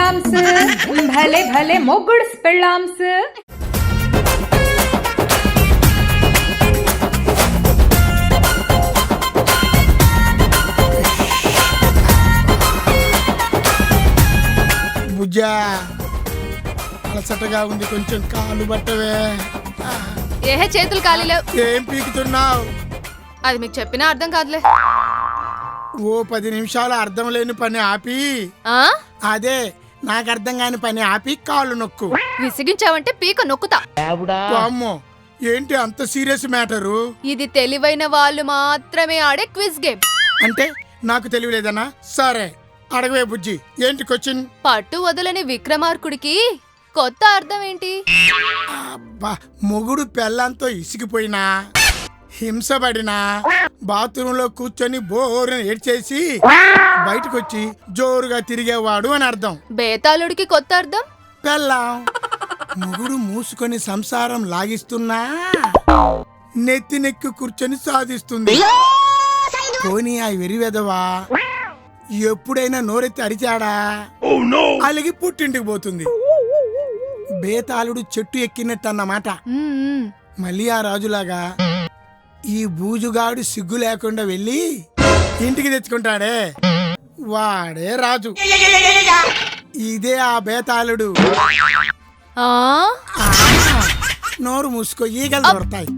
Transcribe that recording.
పెళ్ళాంస్ భలే భలే మొగుడ్స్ పెళ్ళాంస్. బుజ్జా అలసటగా ఉంది, కొంచెం కాలు పట్టవే. ఏహే చేతులు ఖాళీ లేవు. ఏం పీకుతున్నావు? అది మీకు చెప్పినా అర్థం కాదులే. ఓ 10 నిమిషాలు అర్థం లేని పని ఆపి, అదే నాకు అర్థం కాని పని ఆపి కాళ్ళు నొక్కు. విసిగించావంటే పీక నొక్కుతా. అమ్మో, ఏంటి అంత సీరియస్ మ్యాటరు? ఇది తెలివైన వాళ్ళు మాత్రమే ఆడే క్విజ్ గేమ్. అంటే నాకు తెలియలేదనా? సరే అడగవే బుజ్జి, ఏంటి క్వశ్చన్? పట్టు వదలని విక్రమార్కుడికి కొత్త అర్థం ఏంటి? అబ్బా, మొగుడు పెళ్ళంతో ఇసిగిపోయినా, హింసపడినా, బాత్రూమ్ లో కూర్చొని బోరుని ఏడ్చేసి బయటకొచ్చి జోరుగా తిరిగేవాడు అని అర్థం. బేతాళుడికి కొత్త అర్థం? పెళ్ళాం మొగుడు మూసుకొని సంసారం లాగిస్తున్నా నెత్తి నెక్కి కూర్చొని సాధిస్తుంది. పోనీ ఆ వెరివెదవా ఎప్పుడైనా నోరెత్తి అరిచాడా అలిగి పుట్టింటికి పోతుంది. బేతాళుడు చెట్టు ఎక్కినట్టు అన్నమాట. మళ్ళీ ఆ రాజులాగా ఈ బూజుగాడు సిగ్గు లేకుండా వెళ్ళి ఇంటికి తెచ్చుకుంటాడే, వాడే రాజు. ఇదే ఆ బేతాళుడు. నోరు మూసుకో, ఈగలు దొరుకుతాయి.